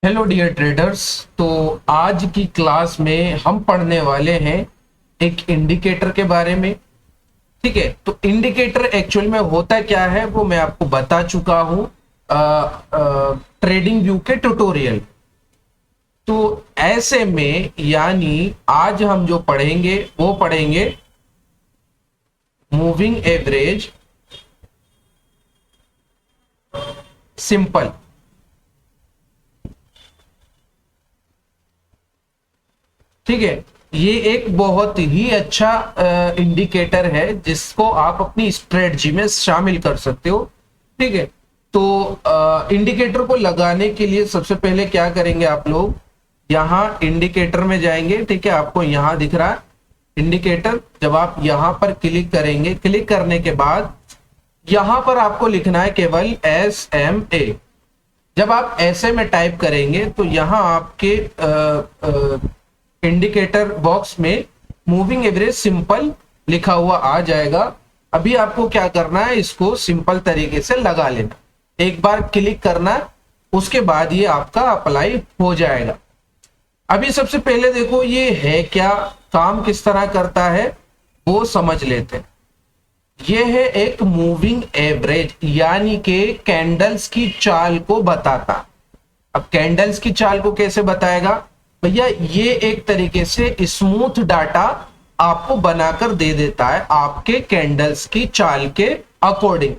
Hello dear traders. तो आज की क्लास में हम पढ़ने वाले हैं एक इंडिकेटर के बारे में। ठीक है, तो इंडिकेटर एक्चुअल में होता क्या है वो मैं आपको बता चुका हूं ट्रेडिंग व्यू के ट्यूटोरियल। तो ऐसे में यानी आज हम जो पढ़ेंगे वो पढ़ेंगे मूविंग एवरेज सिंपल। ठीक है, ये एक बहुत ही अच्छा इंडिकेटर है जिसको आप अपनी स्ट्रेटजी में शामिल कर सकते हो। ठीक है, तो इंडिकेटर को लगाने के लिए सबसे पहले क्या करेंगे आप लोग, यहाँ इंडिकेटर में जाएंगे। ठीक है, आपको यहाँ दिख रहा है इंडिकेटर। जब आप यहाँ पर क्लिक करेंगे, क्लिक करने के बाद यहाँ पर आपको लिखना है केवल SMA। जब आप ऐसे में टाइप करेंगे तो यहाँ आपके इंडिकेटर बॉक्स में मूविंग एवरेज सिंपल लिखा हुआ आ जाएगा। अभी आपको क्या करना है, इसको सिंपल तरीके से लगा लेना, एक बार क्लिक करना, उसके बाद ये आपका अप्लाई हो जाएगा। अभी सबसे पहले देखो ये है क्या, काम किस तरह करता है वो समझ लेते हैं। ये है एक मूविंग एवरेज, यानी कि कैंडल्स की चाल को बताता। अब कैंडल्स की चाल को कैसे बताएगा भैया, ये एक तरीके से स्मूथ डाटा आपको बनाकर दे देता है आपके कैंडल्स की चाल के अकॉर्डिंग।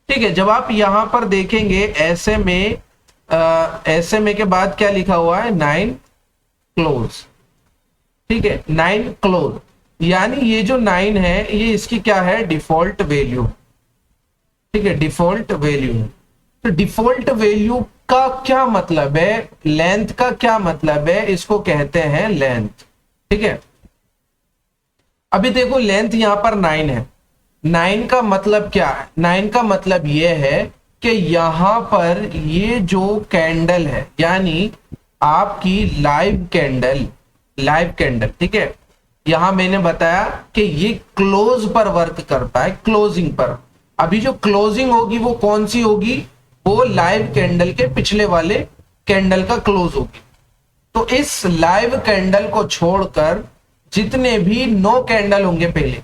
ठीक है, जब आप यहां पर देखेंगे SMA के बाद क्या लिखा हुआ है, 9 क्लोज। ठीक है, 9 क्लोज, यानी ये जो 9 है ये इसकी क्या है, डिफॉल्ट वैल्यू। ठीक है, डिफॉल्ट वैल्यू है। तो डिफॉल्ट वैल्यू का क्या मतलब है, लेंथ का क्या मतलब है, इसको कहते हैं लेंथ। ठीक है, अभी देखो लेंथ यहां पर 9 है। 9 का मतलब क्या है, 9 का मतलब यह है कि यहां पर ये जो कैंडल है, यानी आपकी लाइव कैंडल। ठीक है, यहां मैंने बताया कि ये क्लोज पर वर्क करता है, क्लोजिंग पर। अभी जो क्लोजिंग होगी वो कौन सी होगी, वो लाइव कैंडल के पिछले वाले कैंडल का क्लोज होगी। तो इस लाइव कैंडल को छोड़कर जितने भी 9 कैंडल होंगे पहले,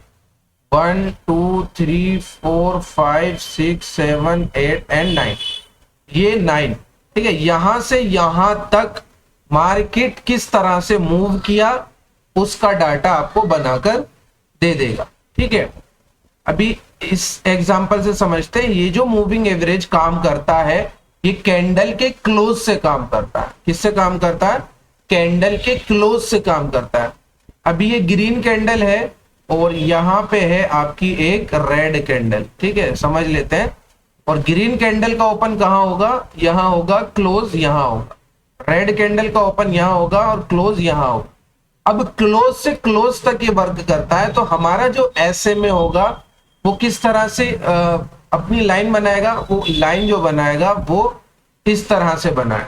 1 2 3 4 5 6 7 8 एंड 9, ये 9। ठीक है, यहां से यहां तक मार्केट किस तरह से मूव किया उसका डाटा आपको बनाकर दे देगा। ठीक है, अभी इस एग्जांपल से समझते हैं। ये जो मूविंग एवरेज काम करता है ये कैंडल के क्लोज से काम करता है। किससे काम करता है, कैंडल के क्लोज से काम करता है। अभी ये ग्रीन कैंडल है और यहां पे है आपकी एक रेड कैंडल। ठीक है, समझ लेते हैं। और ग्रीन कैंडल का ओपन कहां होगा, यहां होगा, क्लोज यहां होगा। रेड कैंडल का ओपन यहां होगा और क्लोज यहां होगा। अब क्लोज से क्लोज तक ये वर्क करता है। तो हमारा जो SMA होगा वो किस तरह से अपनी लाइन बनाएगा, वो लाइन जो बनाएगा वो इस तरह से बनाए।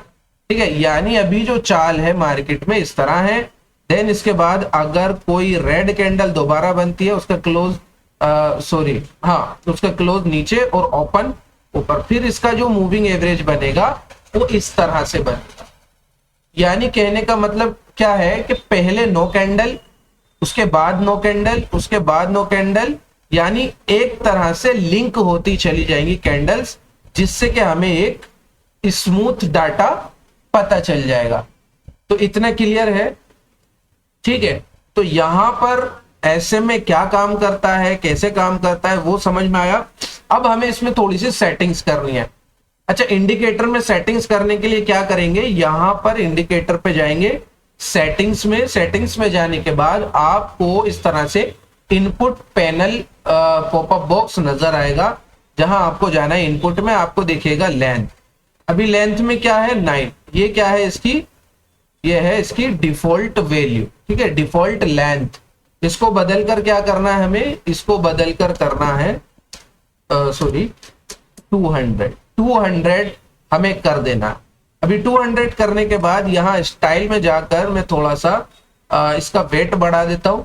ठीक है, यानी अभी जो चाल है मार्केट में इस तरह है। देन इसके बाद अगर कोई रेड कैंडल दोबारा बनती है, उसका क्लोज उसका क्लोज नीचे और ओपन ऊपर, फिर इसका जो मूविंग एवरेज बनेगा वो इस तरह से बनेगा। यानी कहने का मतलब क्या है कि पहले 9 कैंडल, उसके बाद 9 कैंडल, उसके बाद 9 कैंडल, यानी एक तरह से लिंक होती चली जाएंगी कैंडल्स, जिससे कि हमें एक स्मूथ डाटा पता चल जाएगा। तो इतना क्लियर है। ठीक है, तो यहां पर SMA क्या काम करता है, कैसे काम करता है वो समझ में आया। अब हमें इसमें थोड़ी सी सेटिंग्स करनी है। अच्छा, इंडिकेटर में सेटिंग्स करने के लिए क्या करेंगे, यहां पर इंडिकेटर पे जाएंगे, सेटिंग्स में जाने के बाद आपको इस तरह से इनपुट पैनल पॉपअप बॉक्स नजर आएगा। जहां आपको जाना है इनपुट में, आपको दिखेगा लेंथ। अभी लेंथ में क्या है, 9। ये क्या है इसकी, ये है इसकी डिफॉल्ट वैल्यू। ठीक है, डिफॉल्ट लेंथ। इसको बदलकर क्या करना है हमें, इसको बदलकर करना है 200 हमें कर देना। अभी 200 करने के बाद यहाँ स्टाइल में जाकर मैं थोड़ा सा इसका वेट बढ़ा देता हूं।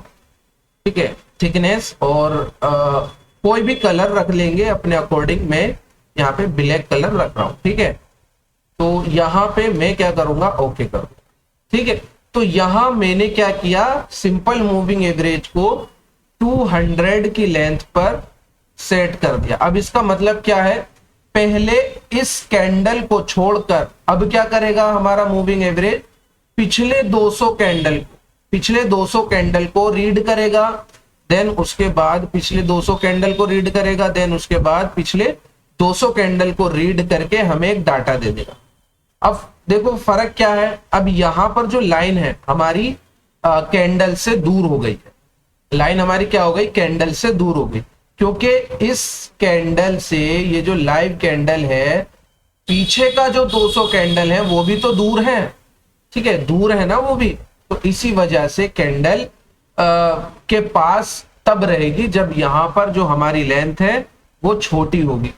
ठीक है, थिकनेस, और कोई भी कलर रख लेंगे अपने अकॉर्डिंग। मैं यहाँ पे ब्लैक कलर रख रहा हूं। ठीक है, तो यहां पे मैं क्या करूंगा, ओके करूंगा। ठीक है, तो यहां मैंने क्या किया, सिंपल मूविंग एवरेज को 200 की लेंथ पर सेट कर दिया। अब इसका मतलब क्या है, पहले इस कैंडल को छोड़कर अब क्या करेगा हमारा मूविंग एवरेज, पिछले 200 कैंडल को रीड करेगा, देन उसके बाद पिछले 200 कैंडल को रीड करेगा, देन उसके बाद पिछले 200 कैंडल को रीड करके हमें एक डाटा दे देगा। अब देखो फर्क क्या है, अब यहां पर जो लाइन है हमारी कैंडल से दूर हो गई है, लाइन हमारी क्या हो गई, कैंडल से दूर हो गई, क्योंकि इस कैंडल से ये जो लाइव कैंडल है, पीछे का जो 200 कैंडल है वो भी तो दूर है, ठीक है, दूर है ना वो भी। तो इसी वजह से कैंडल के पास तब रहेगी जब यहां पर जो हमारी लेंथ है वो छोटी होगी।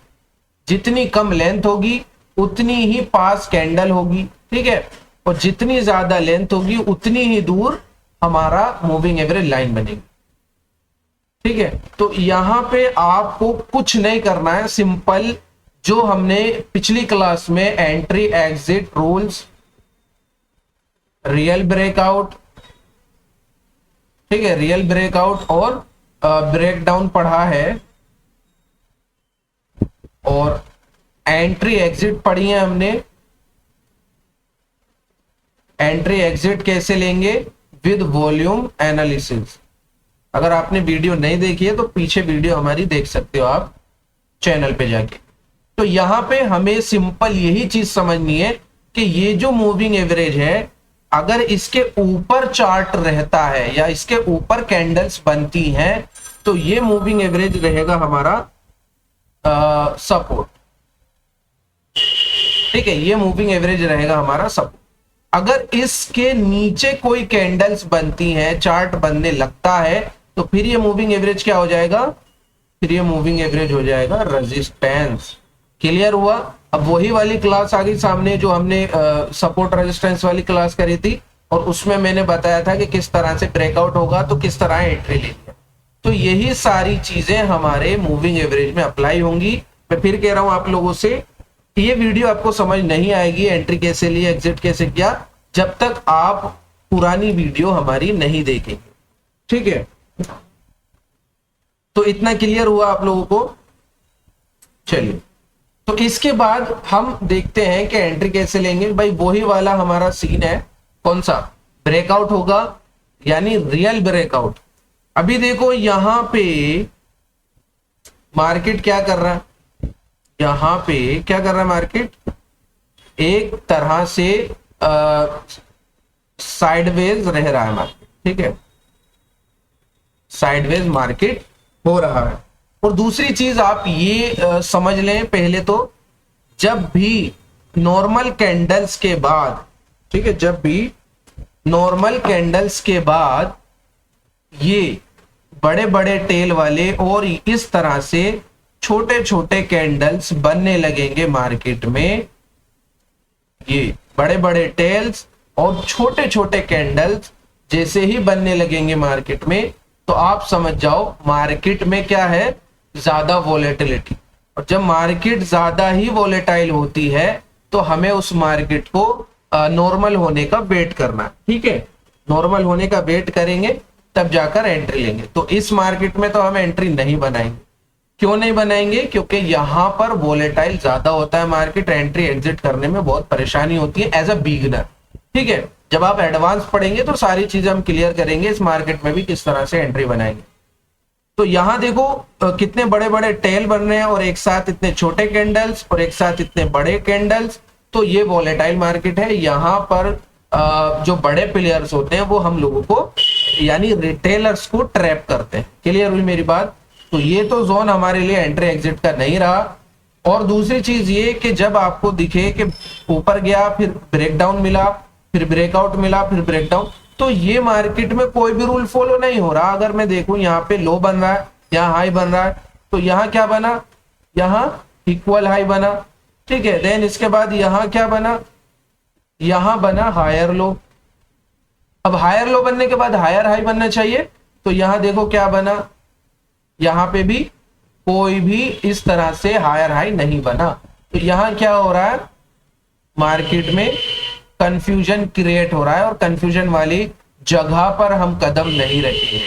जितनी कम लेंथ होगी उतनी ही पास कैंडल होगी, ठीक है, और जितनी ज्यादा लेंथ होगी उतनी ही दूर हमारा मूविंग एवरेज लाइन बनेगी। ठीक है, तो यहां पे आपको कुछ नहीं करना है, सिंपल जो हमने पिछली क्लास में entry exit rules, real breakout, ठीक है, रियल ब्रेकआउट और ब्रेकडाउन पढ़ा है, और एंट्री एग्जिट पढ़ी है हमने। एंट्री एग्जिट कैसे लेंगे, विद वॉल्यूम एनालिसिस। अगर आपने वीडियो नहीं देखी है तो पीछे वीडियो हमारी देख सकते हो आप चैनल पे जाके। तो यहां पे हमें सिंपल यही चीज समझनी है कि ये जो मूविंग एवरेज है, अगर इसके ऊपर चार्ट रहता है या इसके ऊपर कैंडल्स बनती हैं तो ये मूविंग एवरेज रहेगा हमारा सपोर्ट। ठीक है, ये मूविंग एवरेज रहेगा हमारा सपोर्ट। अगर इसके नीचे कोई कैंडल्स बनती हैं, चार्ट बनने लगता है, तो फिर ये मूविंग एवरेज क्या हो जाएगा, फिर ये मूविंग एवरेज हो जाएगा रेजिस्टेंस। क्लियर हुआ। अब वही वाली क्लास आ गई सामने जो हमने सपोर्ट रेजिस्टेंस वाली क्लास करी थी, और उसमें मैंने बताया था कि किस तरह से ब्रेकआउट होगा तो किस तरह एंट्री लेनी है। तो यही सारी चीजें हमारे मूविंग एवरेज में अप्लाई होंगी। मैं फिर कह रहा हूं आप लोगों से, ये वीडियो आपको समझ नहीं आएगी एंट्री कैसे ली, एग्जिट कैसे किया, जब तक आप पुरानी वीडियो हमारी नहीं देखेंगे। ठीक है, तो इतना क्लियर हुआ आप लोगों को। चलिए, तो इसके बाद हम देखते हैं कि एंट्री कैसे लेंगे। भाई वही वाला हमारा सीन है, कौन सा, ब्रेकआउट होगा, यानी रियल ब्रेकआउट। अभी देखो यहां पे मार्केट क्या कर रहा है, यहां पे क्या कर रहा है मार्केट, एक तरह से साइडवेज रह रहा है मार्केट। ठीक है, साइडवेज मार्केट हो रहा है। और दूसरी चीज आप ये समझ लें पहले, तो जब भी नॉर्मल कैंडल्स के बाद, ठीक है, जब भी नॉर्मल कैंडल्स के बाद ये बड़े बड़े टेल वाले और इस तरह से छोटे छोटे कैंडल्स बनने लगेंगे मार्केट में, ये बड़े बड़े टेल्स और छोटे छोटे कैंडल्स जैसे ही बनने लगेंगे मार्केट में, तो आप समझ जाओ मार्केट में क्या है, ज्यादा वॉलेटिलिटी। और जब मार्केट ज्यादा ही वॉलेटाइल होती है तो हमें उस मार्केट को नॉर्मल होने का वेट करना है। ठीक है, नॉर्मल होने का वेट करेंगे तब जाकर एंट्री लेंगे। तो इस मार्केट में तो हम एंट्री नहीं बनाएंगे। क्यों नहीं बनाएंगे, क्योंकि यहां पर वॉलेटाइल ज्यादा होता है मार्केट, एंट्री एग्जिट करने में बहुत परेशानी होती है एज अ बिगिनर। ठीक है, जब आप एडवांस पढ़ेंगे तो सारी चीजें हम क्लियर करेंगे, इस मार्केट में भी किस तरह से एंट्री बनाएंगे। तो यहां देखो कितने बड़े बड़े टेल बन रहे हैं, और एक साथ इतने छोटे कैंडल्स और एक साथ इतने बड़े कैंडल्स, तो ये वॉलेटाइल मार्केट है। यहाँ पर जो बड़े प्लेयर्स होते हैं वो हम लोगों को, यानी रिटेलर्स को ट्रैप करते हैं। क्लियर हुई मेरी बात। तो ये तो जोन हमारे लिए एंट्री एग्जिट का नहीं रहा। और दूसरी चीज ये कि जब आपको दिखे कि ऊपर गया, फिर ब्रेकडाउन मिला, फिर ब्रेकआउट मिला, फिर ब्रेकडाउन, तो ये मार्केट में कोई भी रूल फॉलो नहीं हो रहा। अगर मैं देखूं यहाँ पे लो बन रहा है, यहाँ हाई बन रहा है, तो यहाँ क्या बना, यहाँ इक्वल हाई बना। ठीक है, देन इसके बाद यहाँ क्या बना, यहाँ बना हायर लो। अब हायर लो बनने के बाद हायर हाई बनना चाहिए, तो यहाँ देखो क्या बना, यहाँ पे भी कोई भी इस तरह से हायर हाई नहीं बना। तो यहाँ क्या हो रहा है, मार्केट में कंफ्यूजन क्रिएट हो रहा है और कंफ्यूजन वाली जगह पर हम कदम नहीं रखेंगे।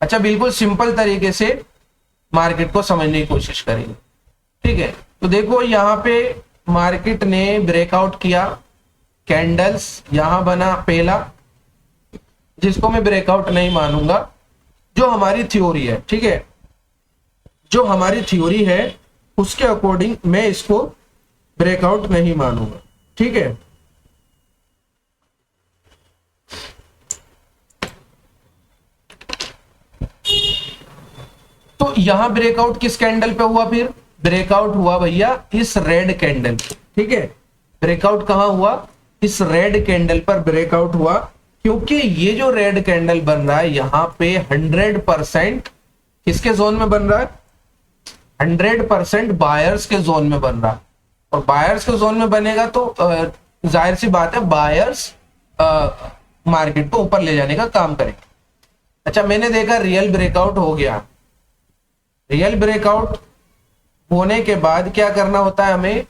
अच्छा, बिल्कुल सिंपल तरीके से मार्केट को समझने की कोशिश करेंगे। ठीक है, तो देखो यहाँ पे मार्केट ने ब्रेकआउट किया, कैंडल्स यहां बना पहला, जिसको मैं ब्रेकआउट नहीं मानूंगा, जो हमारी थ्योरी है। ठीक है, जो हमारी थ्योरी है उसके अकॉर्डिंग मैं इसको ब्रेकआउट नहीं मानूंगा। ठीक है, तो यहां ब्रेकआउट किस कैंडल पे हुआ? फिर ब्रेकआउट हुआ भैया इस रेड कैंडल। ठीक है, ब्रेकआउट कहां हुआ? इस रेड कैंडल पर ब्रेकआउट हुआ, क्योंकि ये जो रेड कैंडल बन रहा है यहां पे 100% किसके जोन में बन रहा है? 100% बायर्स के जोन में बन रहा है। और बायर्स के जोन में बनेगा तो जाहिर सी बात है बायर्स मार्केट को ऊपर ले जाने का काम करेंगे। अच्छा, मैंने देखा रियल ब्रेकआउट हो गया। रियल ब्रेकआउट होने के बाद क्या करना होता है हमें?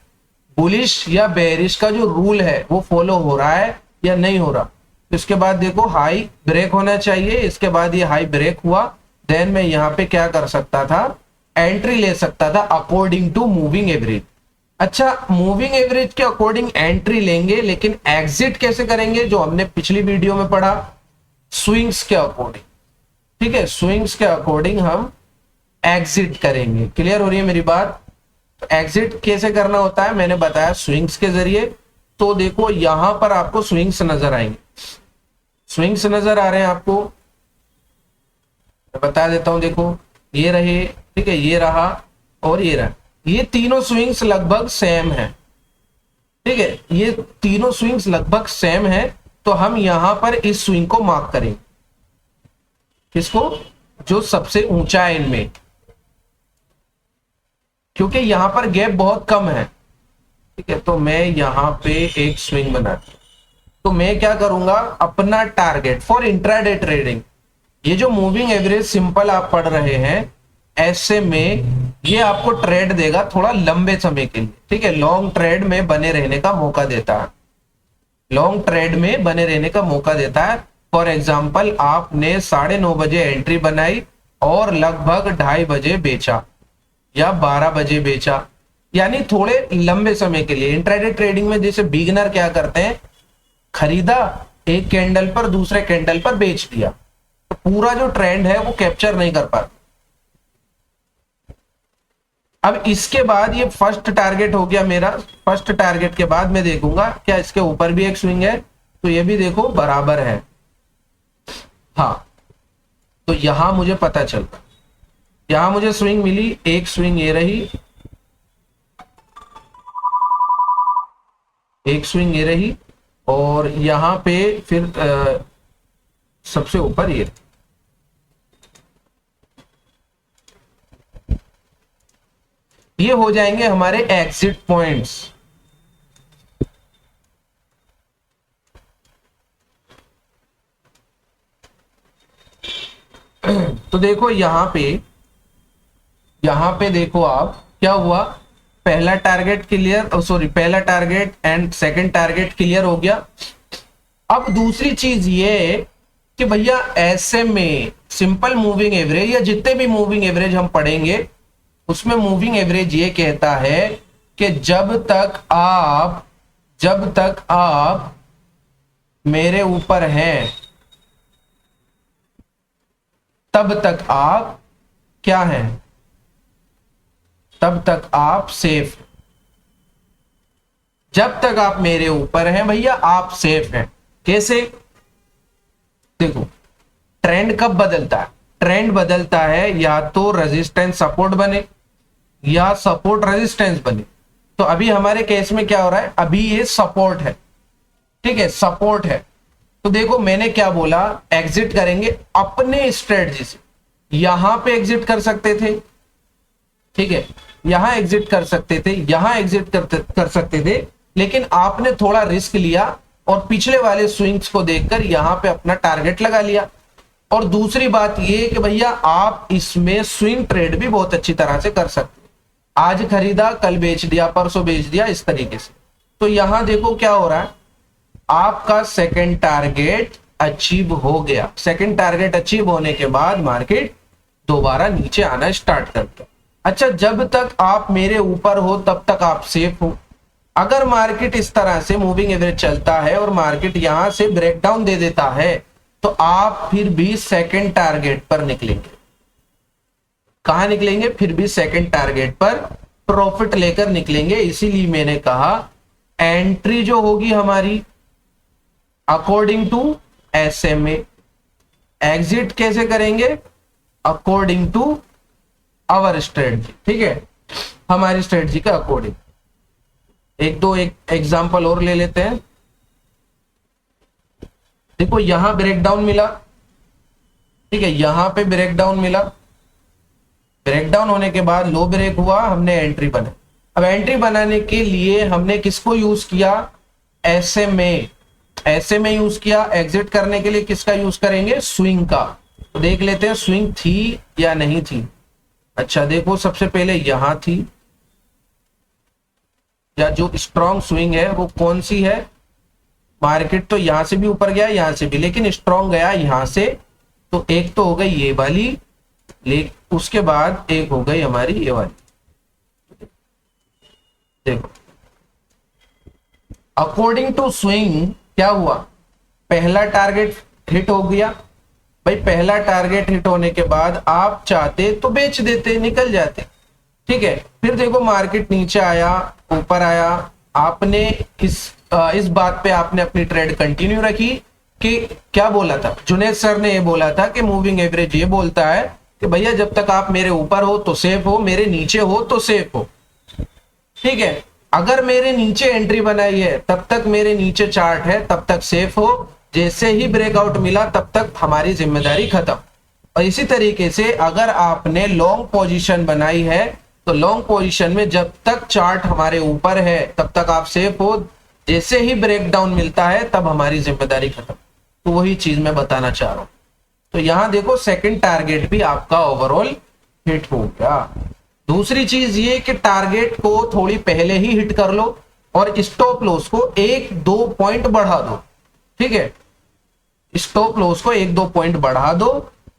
बुलिश या बेरिश का जो रूल है वो फॉलो हो रहा है या नहीं हो रहा। इसके बाद देखो हाई ब्रेक होना चाहिए, इसके बाद ये हाई ब्रेक हुआ, देन मैं यहाँ पे क्या कर सकता था? एंट्री ले सकता था अकॉर्डिंग टू मूविंग एवरेज। अच्छा, मूविंग एवरेज के अकॉर्डिंग एंट्री लेंगे, लेकिन एग्जिट कैसे करेंगे? जो हमने पिछली वीडियो में पढ़ा, स्विंग्स के अकॉर्डिंग। ठीक है, स्विंग्स के अकॉर्डिंग हम एग्जिट करेंगे। क्लियर हो रही है मेरी बात? तो एग्जिट कैसे करना होता है मैंने बताया, स्विंग्स के जरिए। तो देखो यहां पर आपको स्विंग्स नजर आएंगे, स्विंग्स नजर आ रहे हैं आपको, मैं बता देता हूं। देखो ये रहे, ठीक है, ये रहा और ये रहा, ये तीनों स्विंग्स लगभग सेम है। ठीक है, ये तीनों स्विंग्स लगभग सेम है, तो हम यहां पर इस स्विंग को मार्क करेंगे। किसको? जो सबसे ऊंचा है इनमें, क्योंकि यहां पर गैप बहुत कम है। ठीक है, तो मैं यहां पे एक स्विंग बनाता हूं। तो मैं क्या करूंगा? अपना टारगेट फॉर इंट्राडे ट्रेडिंग, ये जो मूविंग एवरेज सिंपल आप पढ़ रहे हैं, ऐसे में ये आपको ट्रेड देगा थोड़ा लंबे समय के लिए। ठीक है, लॉन्ग ट्रेड में बने रहने का मौका देता है, लॉन्ग ट्रेड में बने रहने का मौका देता है। फॉर एग्जाम्पल आपने 9:30 बजे एंट्री बनाई और लगभग 2:30 बजे बेचा या 12 बजे बेचा, यानी थोड़े लंबे समय के लिए। इंट्राडे ट्रेडिंग में जैसे बिगिनर क्या करते हैं, खरीदा एक कैंडल पर, दूसरे कैंडल पर बेच दिया, तो पूरा जो ट्रेंड है वो कैप्चर नहीं कर पाते। अब इसके बाद ये फर्स्ट टारगेट हो गया मेरा। फर्स्ट टारगेट के बाद मैं देखूंगा क्या इसके ऊपर भी एक स्विंग है, तो ये भी देखो बराबर है। हाँ, तो यहां मुझे पता चलता, यहां मुझे स्विंग मिली, एक स्विंग ये रही, एक स्विंग ये रही, और यहां पे फिर सबसे ऊपर ये हो जाएंगे हमारे एग्जिट पॉइंट्स। तो देखो यहां पे देखो आप क्या हुआ, पहला टारगेट क्लियर, सॉरी पहला target and second target clear हो गया। अब दूसरी चीज ये कि भैया ऐसे में सिंपल मूविंग एवरेज या जितने भी मूविंग एवरेज हम पढ़ेंगे उसमें मूविंग एवरेज ये कहता है कि जब तक आप मेरे ऊपर हैं तब तक आप क्या हैं, तब तक आप सेफ। जब तक आप मेरे ऊपर हैं भैया आप सेफ हैं। कैसे? देखो ट्रेंड कब बदलता है? ट्रेंड बदलता है या तो रेजिस्टेंस सपोर्ट बने या सपोर्ट रेजिस्टेंस बने। तो अभी हमारे केस में क्या हो रहा है, अभी ये सपोर्ट है। ठीक है, सपोर्ट है। तो देखो मैंने क्या बोला, एग्जिट करेंगे अपने स्ट्रेटजी से। यहां पे एग्जिट कर सकते थे, ठीक है, यहां एग्जिट कर सकते थे, यहां एग्जिट कर सकते थे, लेकिन आपने थोड़ा रिस्क लिया और पिछले वाले स्विंग्स को देखकर यहां पे अपना टारगेट लगा लिया। और दूसरी बात ये कि भैया आप इसमें स्विंग ट्रेड भी बहुत अच्छी तरह से कर सकते हैं। आज खरीदा कल बेच दिया, परसों बेच दिया, इस तरीके से। तो यहां देखो क्या हो रहा है, आपका सेकंड टारगेट अचीव हो गया। सेकंड टारगेट अचीव होने के बाद मार्केट दोबारा नीचे आना स्टार्ट करता है। अच्छा, जब तक आप मेरे ऊपर हो तब तक आप सेफ हो। अगर मार्केट इस तरह से मूविंग एवरेज चलता है और मार्केट यहां से ब्रेकडाउन दे देता है तो आप फिर भी सेकंड टारगेट पर निकलेंगे। कहां निकलेंगे? फिर भी सेकंड टारगेट पर प्रॉफिट लेकर निकलेंगे। इसीलिए मैंने कहा एंट्री जो होगी हमारी अकॉर्डिंग टू SMA, एग्जिट कैसे करेंगे? According to our strategy. ठीक है, हमारी स्ट्रेटजी के अकॉर्डिंग। एक एग्जांपल और ले लेते हैं। देखो यहां ब्रेकडाउन मिला, ठीक है, यहां पे ब्रेकडाउन मिला, ब्रेकडाउन होने के बाद लो ब्रेक हुआ, हमने एंट्री बनाई। अब एंट्री बनाने के लिए हमने किसको यूज किया? SMA यूज किया। एग्जिट करने के लिए किसका यूज करेंगे? स्विंग का। तो देख लेते हैं स्विंग थी या नहीं थी। अच्छा देखो, सबसे पहले यहां थी, या जो स्ट्रॉन्ग स्विंग है वो कौन सी है? मार्केट तो यहां से भी ऊपर गया, यहां से भी, लेकिन स्ट्रॉन्ग गया यहां से। तो एक तो हो गई ये वाली, उसके बाद एक हो गई हमारी ये वाली। देखो अकॉर्डिंग टू स्विंग क्या हुआ? पहला टारगेट हिट हो गया। भाई पहला टारगेट हिट होने के बाद आप चाहते तो बेच देते, निकल जाते। ठीक है, फिर देखो मार्केट नीचे आया, ऊपर आया, आपने इस बात पे आपने अपनी ट्रेड कंटिन्यू रखी कि क्या बोला था जुनेद सर ने? ये बोला था कि मूविंग एवरेज ये बोलता है कि भैया जब तक आप मेरे ऊपर हो तो सेफ हो, मेरे नीचे हो तो सेफ हो। ठीक है, अगर मेरे नीचे एंट्री बनाई है तब तक मेरे नीचे चार्ट है, तब तक सेफ हो। जैसे ही ब्रेकआउट मिला तब तक हमारी जिम्मेदारी खत्म। और इसी तरीके से अगर आपने लॉन्ग पोजीशन बनाई है तो लॉन्ग पोजीशन में जब तक चार्ट हमारे ऊपर है तब तक आप सेफ हो। जैसे ही ब्रेकडाउन मिलता है तब हमारी जिम्मेदारी खत्म। तो वही चीज मैं बताना चाह रहा हूं। तो यहां देखो सेकंड टारगेट भी आपका ओवरऑल हिट हो गया। दूसरी चीज ये कि टारगेट को थोड़ी पहले ही हिट कर लो और स्टॉप लॉस को 1-2 पॉइंट बढ़ा दो। ठीक है, स्टॉप लॉस को 1-2 पॉइंट बढ़ा दो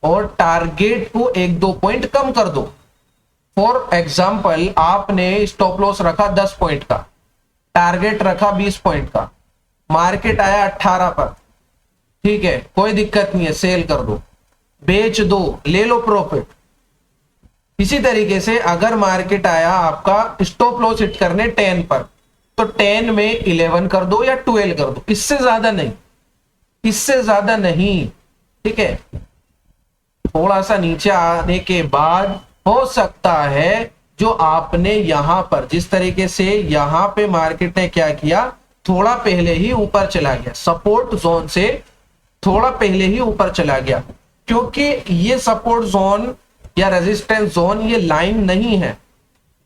और टारगेट को 1-2 पॉइंट कम कर दो। फॉर एग्जाम्पल आपने स्टॉप लॉस रखा 10 पॉइंट का, टारगेट रखा 20 पॉइंट का, मार्केट आया 18 पर। ठीक है, कोई दिक्कत नहीं है, सेल कर दो, बेच दो, ले लो प्रॉफिट। इसी तरीके से अगर मार्केट आया आपका स्टॉप लॉस हिट करने 10 पर, तो 10 में 11 कर दो या 12 कर दो, इससे ज्यादा नहीं, इससे ज्यादा नहीं। ठीक है, थोड़ा सा नीचे आने के बाद हो सकता है जो आपने यहां पर जिस तरीके से यहां पे मार्केट ने क्या किया, थोड़ा पहले ही ऊपर चला गया, सपोर्ट जोन से थोड़ा पहले ही ऊपर चला गया, क्योंकि ये सपोर्ट जोन या रेजिस्टेंस जोन ये लाइन नहीं है,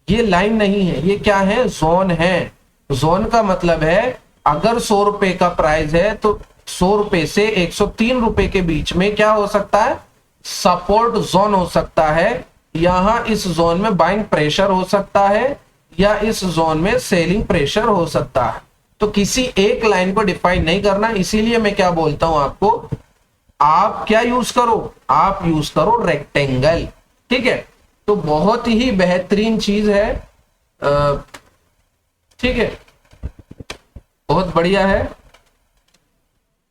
ये लाइन नहीं है, ये क्या है? जोन है। जोन का मतलब है अगर 100 रुपए का प्राइस है तो 100 रुपए से 103 रुपए के बीच में क्या हो सकता है? सपोर्ट जोन हो सकता है। यहां इस जोन में बाइंग प्रेशर हो सकता है या इस जोन में सेलिंग प्रेशर हो सकता है। तो किसी एक लाइन को डिफाइन नहीं करना। इसीलिए मैं क्या बोलता हूं आपको, आप क्या यूज करो? आप यूज करो रेक्टेंगल। ठीक है, तो बहुत ही बेहतरीन चीज है। ठीक है, बहुत बढ़िया है।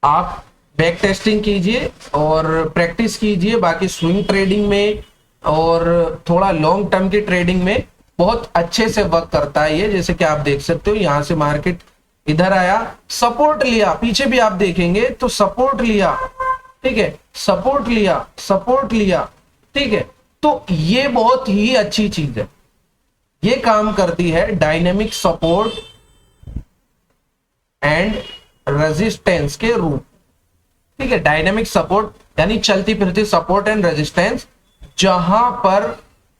आप बैक टेस्टिंग कीजिए और प्रैक्टिस कीजिए। बाकी स्विंग ट्रेडिंग में और थोड़ा लॉन्ग टर्म की ट्रेडिंग में बहुत अच्छे से वर्क करता है ये। जैसे कि आप देख सकते हो, यहां से मार्केट इधर आया, सपोर्ट लिया, पीछे भी आप देखेंगे तो सपोर्ट लिया। ठीक है, सपोर्ट लिया, सपोर्ट लिया। ठीक है, तो ये बहुत ही अच्छी चीज है, ये काम करती है डायनेमिक सपोर्ट एंड रेजिस्टेंस के रूप। ठीक है, डायनेमिक सपोर्ट यानी चलती फिरती सपोर्ट एंड रेजिस्टेंस जहां पर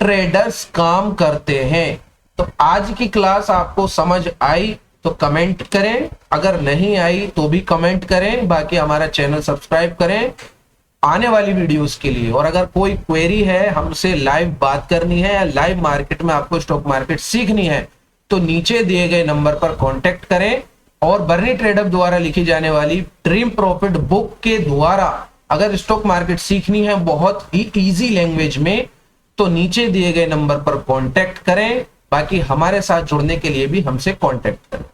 ट्रेडर्स काम करते हैं। तो आज की क्लास आपको समझ आई तो कमेंट करें, अगर नहीं आई तो भी कमेंट करें। बाकी हमारा चैनल सब्सक्राइब करें आने वाली वीडियोस के लिए। और अगर कोई क्वेरी है, हमसे लाइव बात करनी है या लाइव मार्केट में आपको स्टॉक मार्केट सीखनी है, तो नीचे दिए गए नंबर पर कांटेक्ट करें। और बर्नी ट्रेडअप द्वारा लिखी जाने वाली ड्रीम प्रॉफिट बुक के द्वारा अगर स्टॉक मार्केट सीखनी है बहुत ही इजी लैंग्वेज में, तो नीचे दिए गए नंबर पर कांटेक्ट करें। बाकी हमारे साथ जुड़ने के लिए भी हमसे कांटेक्ट करें।